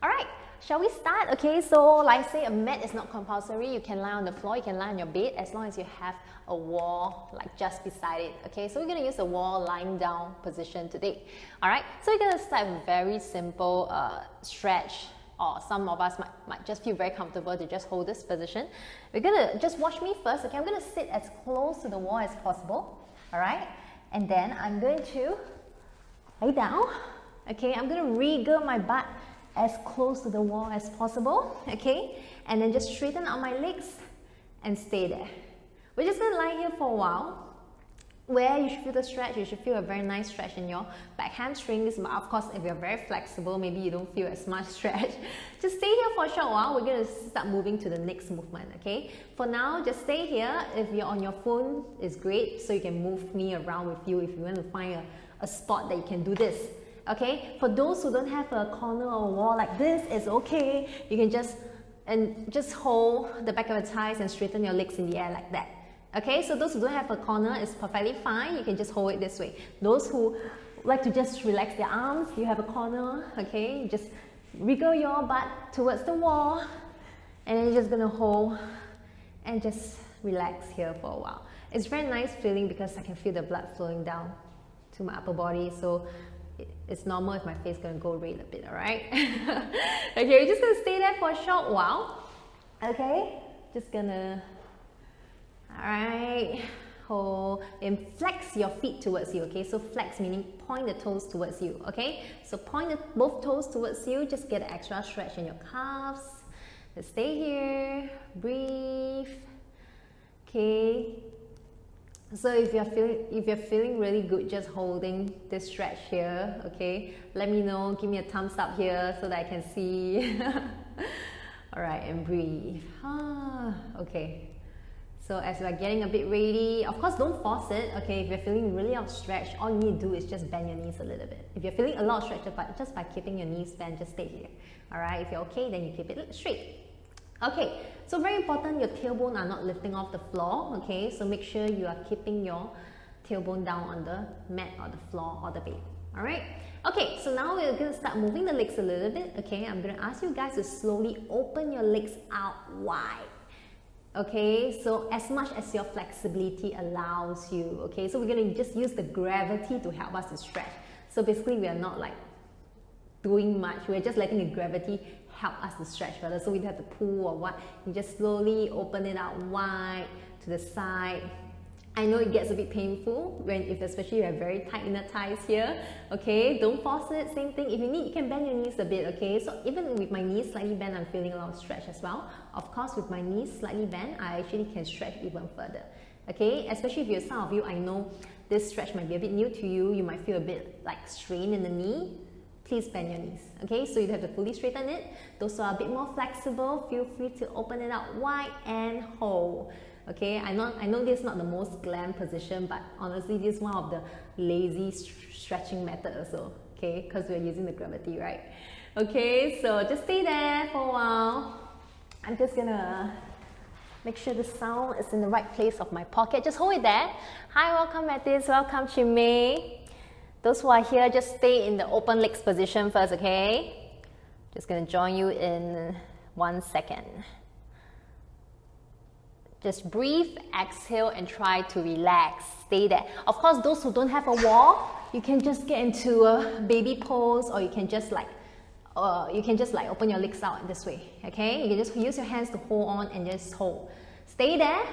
Alright, shall we start? Okay, so like I say, a mat is not compulsory. You can lie on the floor, you can lie on your bed as long as you have a wall like just beside it. Okay, so we're going to use the wall lying down position today. Alright, so we're going to start with a very simple stretch, or some of us might just feel very comfortable to just hold this position. We're going to just watch me first. Okay, I'm going to sit as close to the wall as possible. Alright, and then I'm going to lay down. Okay, I'm going to wriggle my butt as close to the wall as possible. Okay, and then just straighten out my legs and stay there. We're just going to lie here for a while. Where you should feel the stretch, you should feel a very nice stretch in your back hamstrings. But of course, if you're very flexible, maybe you don't feel as much stretch. Just stay here for a short while. We're going to start moving to the next movement, okay? For now, just stay here. If you're on your phone, it's great. So you can move me around with you if you want to find a spot that you can do this, okay? For those who don't have a corner or a wall like this, it's okay. You can just hold the back of your thighs and straighten your legs in the air like that. Okay, so those who don't have a corner is perfectly fine. You can just hold it this way. Those who like to just relax their arms, you have a corner, okay? You just wriggle your butt towards the wall and then you're just gonna hold and just relax here for a while. It's very nice feeling because I can feel the blood flowing down to my upper body, so it's normal if my face is gonna go red a bit, alright? Okay, we're just gonna stay there for a short while. Okay, just gonna alright, hold and flex your feet towards you, okay? So flex meaning point the toes towards you, okay? So point both toes towards you, just get an extra stretch in your calves. Just stay here, breathe, okay? So if you're feeling really good just holding this stretch here, okay? Let me know, give me a thumbs up here so that I can see. Alright, and breathe. Okay. So as you are getting a bit ready, of course don't force it, okay? If you're feeling really outstretched, all you need to do is just bend your knees a little bit. If you're feeling a lot of stretch, but just by keeping your knees bent, just stay here. Alright, if you're okay, then you keep it straight. Okay, so very important, your tailbone are not lifting off the floor, okay? So make sure you are keeping your tailbone down on the mat or the floor or the bed. Alright? Okay, so now we're going to start moving the legs a little bit, okay? I'm going to ask you guys to slowly open your legs out wide. Okay, so as much as your flexibility allows you, okay? So we're going to just use the gravity to help us to stretch. So basically we are not like doing much, we're just letting the gravity help us to stretch further. So we don't have to pull or what, you just slowly open it out wide to the side. I know it gets a bit painful especially you have very tight inner thighs here, okay? Don't force it, same thing. If you need, you can bend your knees a bit, okay? So even with my knees slightly bent, I'm feeling a lot of stretch as well. Of course, with my knees slightly bent, I actually can stretch even further, okay? Especially if some of you, I know this stretch might be a bit new to you, you might feel a bit like strain in the knee. Please bend your knees, okay? So you have to fully straighten it. Those who are a bit more flexible, feel free to open it out wide and hold. Okay, I know this is not the most glam position, but honestly, this is one of the lazy stretching methods also, okay, because we're using the gravity, right? Okay, so just stay there for a while. I'm just gonna make sure the sound is in the right place of my pocket. Just hold it there. Hi, welcome Mattis, welcome Chimay. Those who are here, just stay in the open legs position first, okay? Just gonna join you in 1 second. Just breathe, exhale, and try to relax. Stay there. Of course, those who don't have a wall, you can just get into a baby pose, or you can just like open your legs out this way. Okay? You can just use your hands to hold on and just hold. Stay there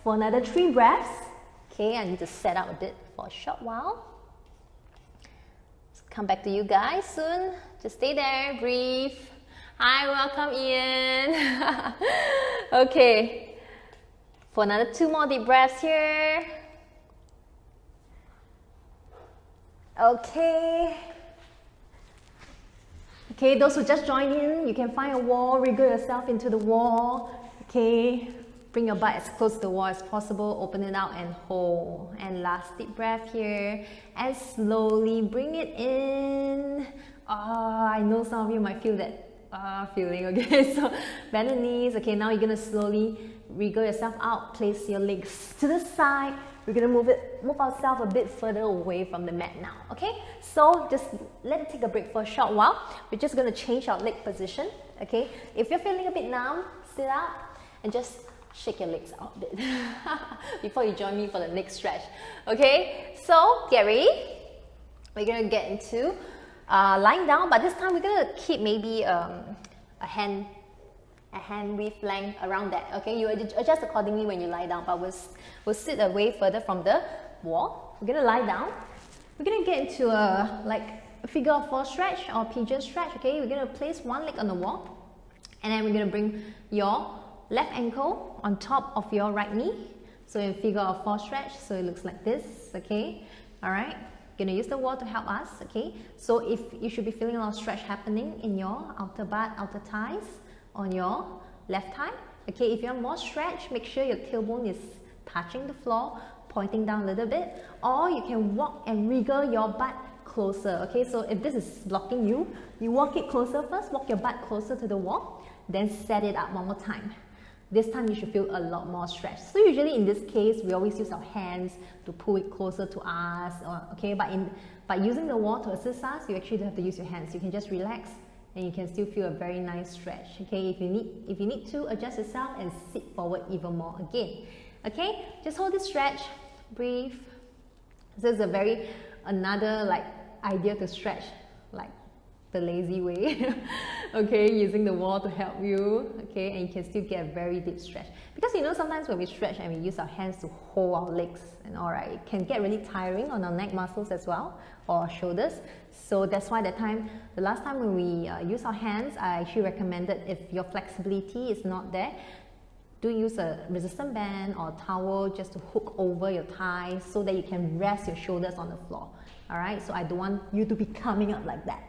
for another 3 breaths. Okay, I need to set up a bit for a short while. Come back to you guys soon. Just stay there, breathe. Hi, welcome Ian. Okay. For another 2 more deep breaths here. Okay. Okay, those who just joined in, you can find a wall, wriggle yourself into the wall. Okay, bring your butt as close to the wall as possible, open it out and hold. And last deep breath here. And slowly bring it in. I know some of you might feel that feeling, okay? So bend the knees. Okay, now you're gonna slowly wriggle yourself out, place your legs to the side, we're gonna move ourselves a bit further away from the mat now, okay? So just let it take a break for a short while. We're just gonna change our leg position, okay? If you're feeling a bit numb, sit up and just shake your legs out a bit before you join me for the next stretch, okay? So get ready. We're gonna get into lying down, but this time we're gonna keep maybe a hand width length around that, okay? You adjust accordingly when you lie down, but we'll sit away further from the wall. We're gonna lie down. We're gonna get into like a figure of four stretch or pigeon stretch, okay? We're gonna place one leg on the wall, and then we're gonna bring your left ankle on top of your right knee. So in figure of four stretch, so it looks like this, okay? All right, gonna use the wall to help us, okay? So if you should be feeling a lot of stretch happening in your outer butt, outer thighs, on your left thigh, okay? If you want more stretch, make sure your tailbone is touching the floor, pointing down a little bit, or you can walk and wriggle your butt closer, okay? So if this is blocking you, you walk it closer first, walk your butt closer to the wall, then set it up one more time. This time you should feel a lot more stretch. So usually in this case, we always use our hands to pull it closer to us, okay? But using the wall to assist us, you actually don't have to use your hands. You can just relax and you can still feel a very nice stretch, okay? If you need to, adjust yourself and sit forward even more again, okay? Just hold this stretch, breathe. This is another like idea to stretch, like the lazy way, okay, using the wall to help you, okay, and you can still get a very deep stretch. Because you know, sometimes when we stretch and we use our hands to hold our legs and all right, it can get really tiring on our neck muscles as well, or our shoulders. So that's why the last time when we use our hands, I actually recommended, if your flexibility is not there, do use a resistant band or towel just to hook over your thighs so that you can rest your shoulders on the floor. All right, so I don't want you to be coming up like that.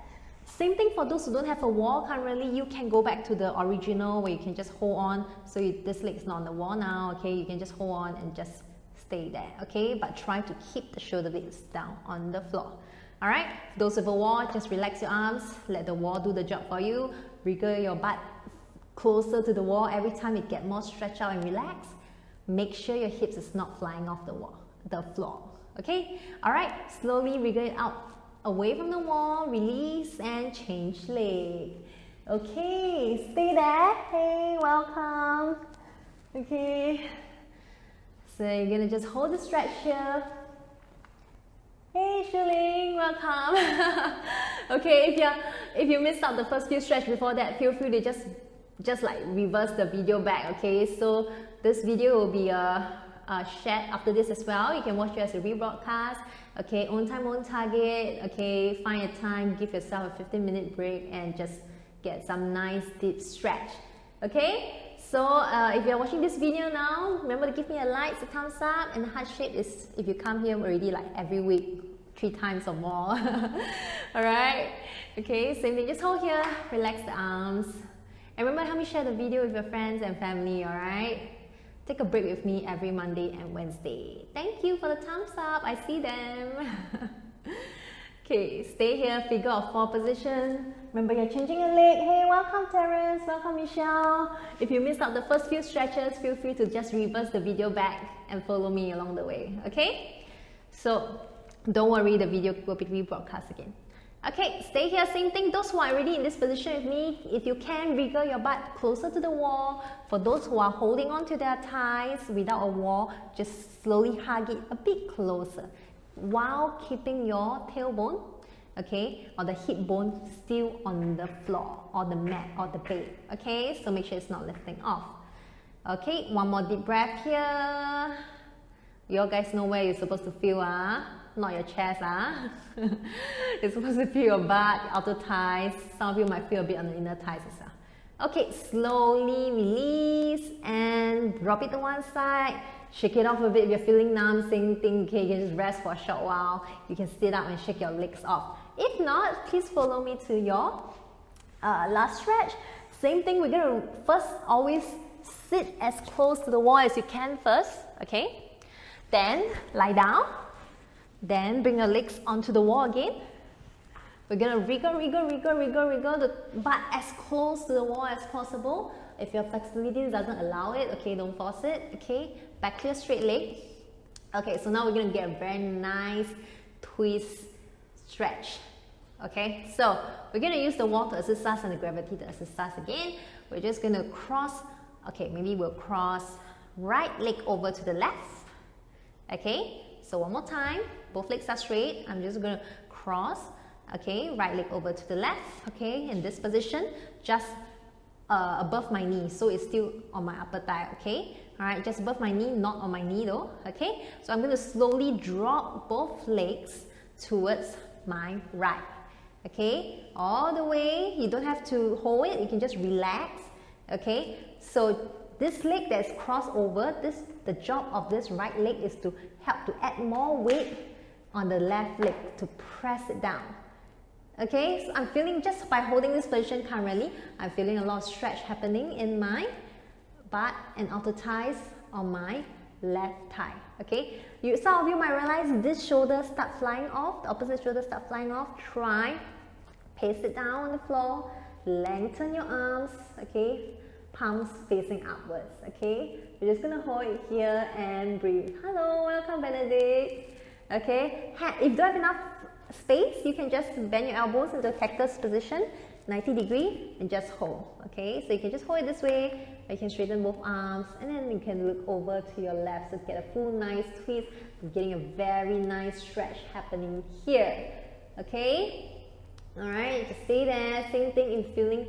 Same thing for those who don't have a wall currently. You can go back to the original where you can just hold on. So this leg is not on the wall now, okay? You can just hold on and just stay there, okay? But try to keep the shoulder blades down on the floor. All right, those with a wall, just relax your arms, let the wall do the job for you. Wriggle your butt closer to the wall. Every time you get more stretch out and relax, make sure your hips is not flying off the floor, okay? All right, slowly wriggle it out away from the wall, release and change leg. Okay, stay there. Hey, welcome. Okay, so you're gonna just hold the stretch here. Hey Shuling, welcome. Okay, if you missed out the first few stretch before that, feel free to just like reverse the video back, okay? So this video will be shared after this as well. You can watch it as a rebroadcast. Okay, own time, own target. Okay, find a time, give yourself a 15-minute break and just get some nice deep stretch. Okay, so if you're watching this video now, remember to give me a like, a thumbs up, and the heart shape is if you come here already like every week, 3 times or more. Alright, okay, same thing, just hold here, relax the arms. And remember, help me share the video with your friends and family, alright? Take a break with me every Monday and Wednesday. Thank you for the thumbs up. I see them. Okay, stay here, figure of 4 position. Remember, you're changing your leg. Hey, welcome Terence, welcome Michelle. If you missed out the first few stretches, feel free to just reverse the video back and follow me along the way, okay? So, don't worry, the video will be rebroadcast again. Okay, stay here, same thing. Those who are already in this position with me, if you can, wriggle your butt closer to the wall. For those who are holding on to their thighs without a wall, just slowly hug it a bit closer while keeping your tailbone, okay, or the hip bone still on the floor or the mat or the bed, okay? So make sure it's not lifting off. Okay, one more deep breath here. You all guys know where you're supposed to feel, not your chest, You're supposed to feel your butt, outer thighs. Some of you might feel a bit on the inner thighs as well. Okay, slowly release and drop it to one side. Shake it off a bit if you're feeling numb, same thing, okay, you can just rest for a short while. You can sit up and shake your legs off. If not, please follow me to your last stretch. Same thing, we're gonna first always sit as close to the wall as you can first, okay? Then lie down. Then bring your legs onto the wall again. We're gonna wriggle the butt as close to the wall as possible. If your flexibility doesn't allow it, okay, don't force it, okay? Back to your straight leg. Okay, so now we're gonna get a very nice twist stretch. Okay, so we're gonna use the wall to assist us and the gravity to assist us again. We're just gonna cross, okay, maybe we'll cross right leg over to the left. Okay, so one more time, both legs are straight. I'm just gonna cross, okay, right leg over to the left, okay, in this position, just above my knee, so it's still on my upper thigh, okay? Alright, just above my knee, not on my knee though, okay? So I'm going to slowly drop both legs towards my right, okay? All the way, you don't have to hold it, you can just relax, okay? So this leg that's crossed over, the job of this right leg is to help to add more weight on the left leg to press it down. Okay, so I'm feeling, just by holding this position currently, I'm feeling a lot of stretch happening in my butt and outer thighs on my left thigh. Okay, some of you might realize this shoulder start flying off, the opposite shoulder start flying off. Try, pace it down on the floor, lengthen your arms, okay, palms facing upwards. Okay, we're just gonna hold it here and breathe. Hello, welcome Benedict. Okay, if you don't have enough space, you can just bend your elbows into a cactus position, 90 degree, and just hold. Okay, so you can just hold it this way, or you can straighten both arms, and then you can look over to your left, so get a full nice twist. You're getting a very nice stretch happening here. Okay, all right, just stay there. Same thing, if feeling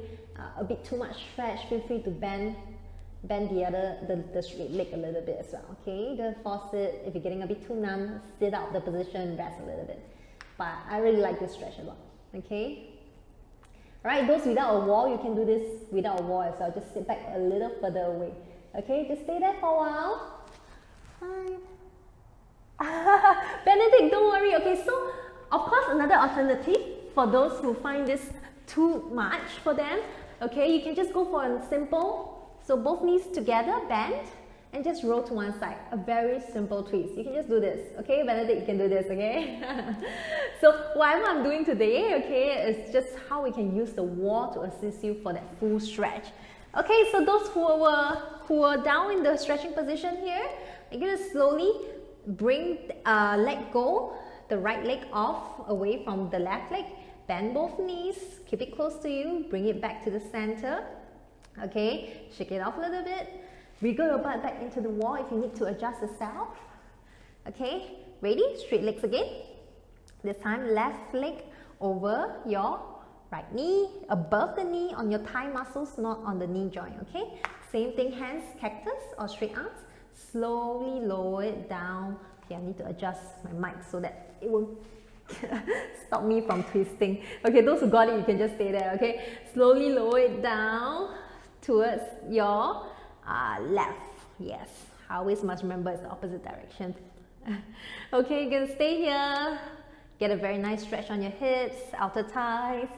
a bit too much stretch, feel free to bend the straight leg a little bit as well. Okay, don't force it. If you're getting a bit too numb, sit out the position, rest a little bit. But I really like this stretch a lot. Okay, alright, those without a wall, you can do this without a wall as well. Just sit back a little further away. Okay, just stay there for a while. Benedict, don't worry. Okay, so of course another alternative for those who find this too much for them, okay, you can just go for a simple, so both knees together, bend, and just roll to one side. A very simple twist. You can just do this, okay? Benedict, you can do this, okay? So whatever I'm doing today, okay, is just how we can use the wall to assist you for that full stretch. Okay, so those who were down in the stretching position here, you're gonna slowly bring, let go the right leg off away from the left leg. Bend both knees, keep it close to you, bring it back to the center. Okay, shake it off a little bit. Wiggle your butt back into the wall if you need to adjust yourself. Okay, ready? Straight legs again. This time, left leg over your right knee, above the knee on your thigh muscles, not on the knee joint. Okay, same thing, hands, cactus or straight arms. Slowly lower it down. Okay, I need to adjust my mic so that it won't stop me from twisting. Okay, those who got it, you can just stay there. Okay, slowly lower it down towards your left. Yes, I always must remember it's the opposite direction. Okay, you're gonna stay here. Get a very nice stretch on your hips, outer thighs.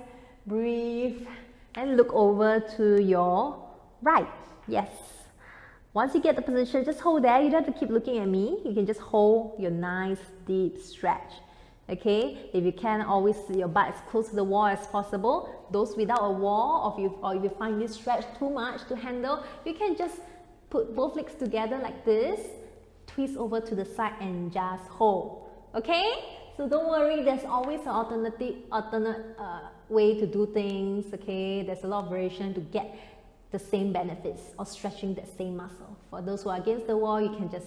Breathe and look over to your right. Yes. Once you get the position, just hold there. You don't have to keep looking at me. You can just hold your nice deep stretch. Okay, if you can, always your butt as close to the wall as possible. Those without a wall, or if you find this stretch too much to handle, you can just put both legs together like this, twist over to the side and just hold. Okay, so don't worry, there's always an alternate way to do things. Okay, there's a lot of variation to get the same benefits of stretching that same muscle. For those who are against the wall, you can just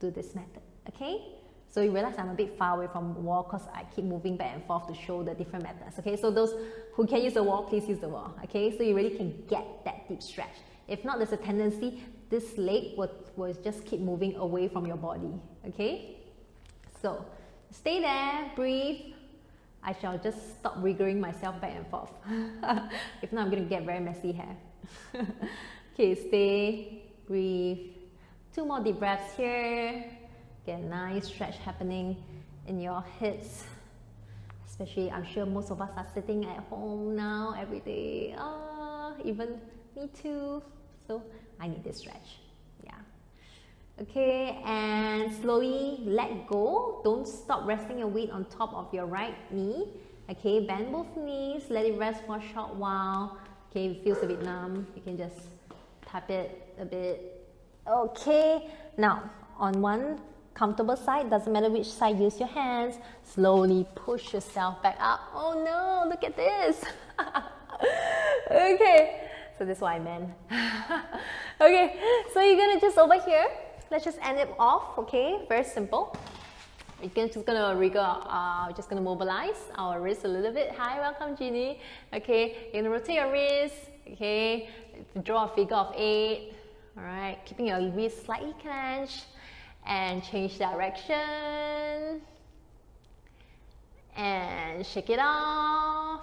do this method. Okay, so you realize I'm a bit far away from the wall because I keep moving back and forth to show the different methods. Okay, so those who can use the wall, please use the wall. Okay, so you really can get that deep stretch. If not, there's a tendency this leg will just keep moving away from your body. Okay, so stay there, breathe. I shall just stop wiggling myself back and forth. If not, I'm going to get very messy hair. Okay, stay, breathe. 2 more deep breaths here. Get a nice stretch happening in your hips. Especially, I'm sure most of us are sitting at home now every day. Even me too. So I need this stretch. Yeah. Okay, and slowly let go. Don't stop resting your weight on top of your right knee. Okay, bend both knees. Let it rest for a short while. Okay, if it feels a bit numb, you can just tap it a bit. Okay, now on one Comfortable side, doesn't matter which side, use your hands. Slowly push yourself back up. Oh no, look at this. Okay, so this is what I meant. Okay, so you're gonna just over here, let's just end it off, okay? Very simple. We're just gonna wriggle, just gonna mobilize our wrist a little bit. Hi, welcome Gina. Okay, you're gonna rotate your wrist, okay? Draw a figure of 8. All right, keeping your wrist slightly clenched. And change direction. And shake it off.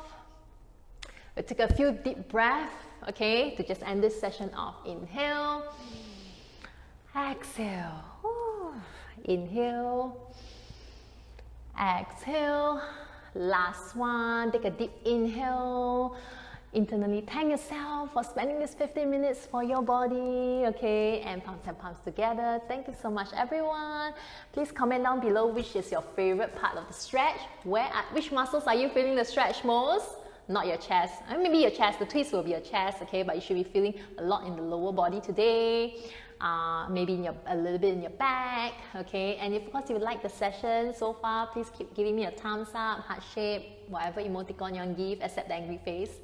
We'll take a few deep breaths, okay, to just end this session off. Inhale. Exhale. Ooh. Inhale. Exhale. Last one. Take a deep inhale. Internally thank yourself for spending this 15 minutes for your body, okay? And palms together. Thank you so much, everyone. Please comment down below which is your favorite part of the stretch. Which muscles are you feeling the stretch most? Not your chest. Maybe your chest. The twist will be your chest, okay? But you should be feeling a lot in the lower body today. Maybe a little bit in your back, okay? And if, of course, you like the session so far, please keep giving me a thumbs up, heart shape, whatever emoticon you want to give, except the angry face.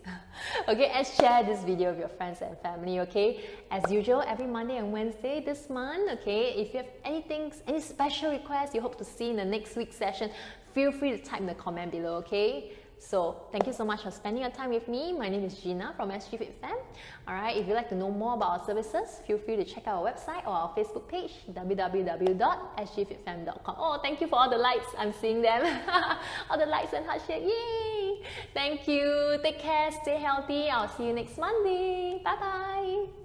Okay, and share this video with your friends and family, okay? As usual, every Monday and Wednesday this month, okay? If you have any special requests you hope to see in the next week's session, feel free to type in the comment below, okay? So thank you so much for spending your time with me. My name is Gina from SG Fit Fam. Alright, if you'd like to know more about our services, feel free to check out our website or our Facebook page, www.sgfitfam.com. Oh, thank you for all the likes. I'm seeing them. All the likes and heart shape. Yay! Thank you. Take care. Stay healthy. I'll see you next Monday. Bye-bye.